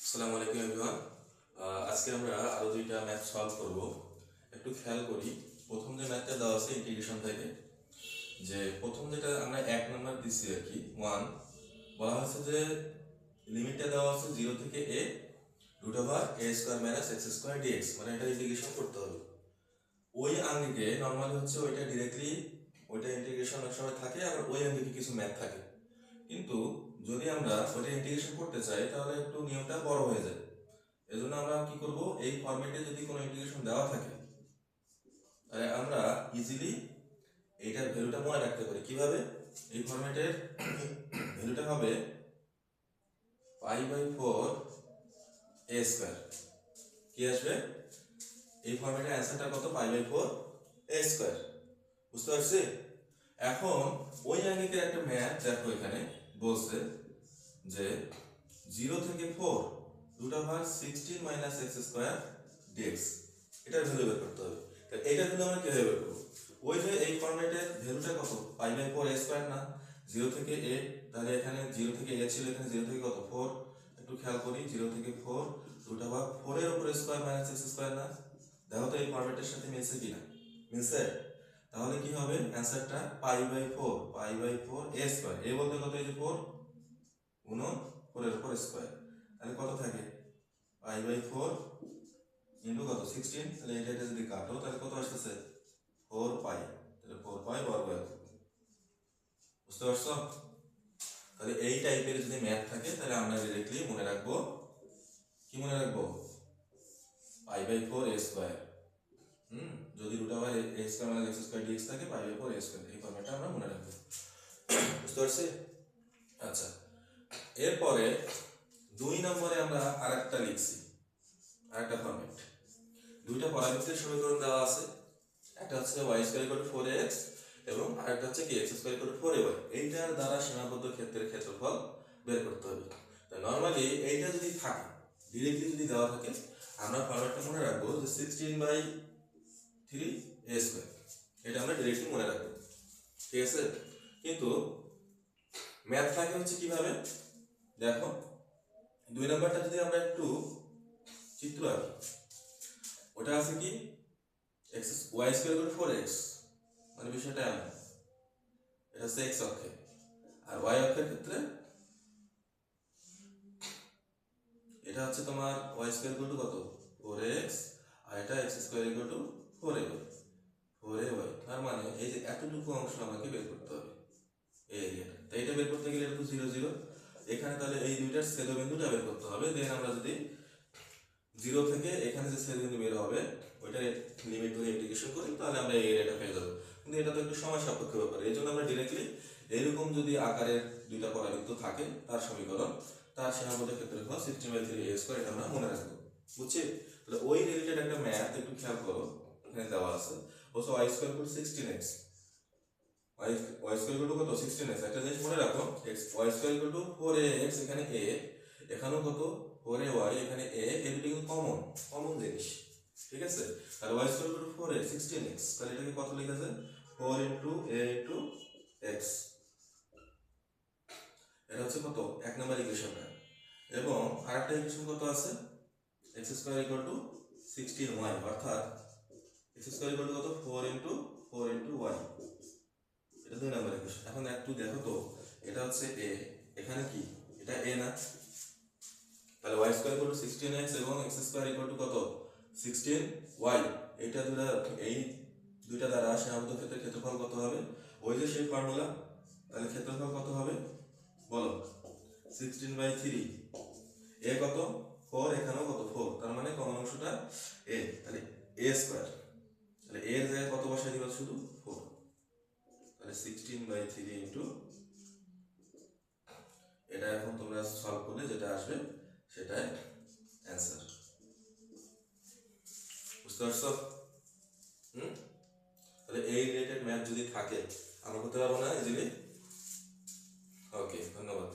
আসসালামু আলাইকুম এভরিওয়ান। আজকে আমরা আরো দুইটা ম্যাথ সলভ করব। একটু খেয়াল করি, প্রথম যে ম্যাথটা দেওয়া আছে ইন্টিগ্রেশন থেকে, যে প্রথম যেটা আমরা 1 নাম্বার দিছি আর কি 1, বলা হচ্ছে যে লিমিটটা দেওয়া আছে 0 থেকে a √a² - x² dx, মানে এটা ইন্টিগ্রেশন করতে হবে। ওই আঙ্গিকে নরমালি হচ্ছে ওইটা ডিরেক্টলি ওইটা ইন্টিগ্রেশন অনেক সময় থাকে, আবার ওই আঙ্গিকে কিছু ম্যাথ থাকে। কিন্তু যদি আমরা ওইটা ইন্টিগ্রেশন করতে চাই তাহলে একটু নিয়মটা বড় হয়ে যায়। এজন্য আমরা কি করব, এই ফরম্যাটে যদি কোনো ইন্টিগ্রেশন দেওয়া থাকে তাহলে আমরা ইজিলি এইটার ভ্যালুটা মনে রাখতে পারি। কিভাবে? এই ফরম্যাটের ভ্যালুটা হবে π/4a²। কি আসবে? এই ফরম্যাটের অ্যান্সারটা কত? π/4a²। বুঝতে পারছি? এখন ওই আঙ্গিকের একটা ম্যাথ দেখো, এখানে বলছে যে 0 থেকে 4 √16 - x² dx, এটার ভ্যালু বের করতে হবে। তাহলে এইটার ভ্যালু আমরা কিভাবে বের করব? ওই যে এই ফরম্যাটের ভ্যালুটা কত? π/4a² না, 0 থেকে a, তাহলে এখানে 0 থেকে a ছিল, এখানে 0 থেকে কত? 4। একটু খেয়াল করি, 0 থেকে 4 √4 এর উপর স্কয়ার - x² না। দেখো তো এই ফরম্যাটের সাথে মিলছে কিনা। মিলছে? তাহলে কি হবে অ্যান্সারটা? π/4 a বলতে কত? এই যে 4 গুণ 4 এর উপর স্কয়ার, তাহলে কত থাকে? π/4 ইনটু কত? 16। তাহলে এটা যদি কাটো তাহলে কত আসতেছে? 4π। তাহলে 4π বর্গ। বুঝতে পারছো? তাহলে এই টাইপের যদি ম্যাথ থাকে তাহলে আমরা ডিরেক্টলি মনে রাখবো, কি মনে রাখবো? π/4a²। যদি √a² - x² dx থাকে, π/4a², এই ফরম্যাটটা আমরা মনে রাখবো। বুঝতে পারছি? আচ্ছা, এরপরে 2 নম্বরে আমরা আরেকটা লিখছি, আরেকটা ফরম্যাট। দুইটা পরাবৃত্তের সমীকরণ দেওয়া আছে, একটা হচ্ছে y² = 4x এবং আরেকটা হচ্ছে কি x² = 4ay। এইটার দ্বারা সীমাবদ্ধ ক্ষেত্রের ক্ষেত্রফল বের করতে হবে। তো নরমালি এইটা যদি থাকে, ডিরেক্টলি যদি দেওয়া থাকে, আমরা ফরম্যাটটা মনে রাখবো যে 16/3a², এটা আমরা ডিরেক্টলি মনে রাখবো। ঠিক আছে? কিন্তু ম্যাথ থাকে হচ্ছে কিভাবে দেখো, 2 নাম্বারটা যদি আমরা একটু চিত্র আঁকি, ওটা আছে কি y² = 4x, মানে বিষয়টা এমন, এটা হচ্ছে x অক্ষে, আর y অক্ষের ক্ষেত্রে এটা হচ্ছে তোমার y² = কত? 4x, আর এটা x² = 4ay। তার মানে এই যে এতটুকু অংশ আমাকে বের করতে হবে, এই এরিয়াটা। তো এটা বের করতে গেলে এটা তো 0 0, এখানে তাহলে এই দুইটার ছেদবিন্দুটা বের করতে হবে। দেন আমরা যদি 0 থেকে এখানে যে ছেদবিন্দু বের হবে ওইটার লিমিট ধরে ইন্টিগ্রেশন করি তাহলে আমরা এই এরিয়াটা পেয়ে যাবো। কিন্তু এটা তো একটু সময় সাপেক্ষ ব্যাপার, এই জন্য আমরা ডিরেক্টলি এরকম যদি আকারের দুইটা পরাবৃত্ত থাকে তার সমীকরণ, তার সীমাবদ্ধ ক্ষেত্রফল 16/3a², এটা আমরা মনে রাখবো। বুঝছি? তাহলে ওই রিলেটেড একটা ম্যাথ একটু খেয়াল করো, এখানে দেওয়া আছে বলছো y² = 16x। y² = কত? 16x। একটা জিনিস মনে রাখো, y² = 4ax, এখানে a, এখানেও কত? 4ay, এখানে a, এই দুটো কিন্তু কমন জিনিস। ঠিক আছে? তাহলে y² = 4a 16x, তাহলে এটাকে কত লেখা যায়? 4 × a × x। এটা হচ্ছে কত? 1 নম্বর ইকুয়েশনটা। এবং আরেকটা ইকুয়েশন কত আছে? x² = 16y, অর্থাৎ x² = কত? 4 × y। এটা 2 নম্বর ইকুয়েশন। এখন একটু দেখো তো, এটা হচ্ছে a, এখানে কি? এটা a না? তাহলে y² = 16x এবং x² = কত? 16y। এই দুইটা দ্বারা সীমাবদ্ধ ক্ষেত্রের ক্ষেত্রফল কত হবে? ওই যে সেই ফর্মুলা, তাহলে ক্ষেত্রফল কত হবে বলো? 16/3। a কত? 4, এখানেও কত? 4, তার মানে কমন অংশটা a, তাহলে a²। তাহলে a এর জায়গায় কত বসাই দিবা? শুধু 4। তাহলে 16/3 এটা এখন তোমরা সলভ করলে যেটা আসবে সেটাই অ্যান্সার। বুঝতে পারছো? তাহলে এই রিলেটেড ম্যাথ যদি থাকে আমরা করতে পারবো না ইজিলি। ওকে, ধন্যবাদ।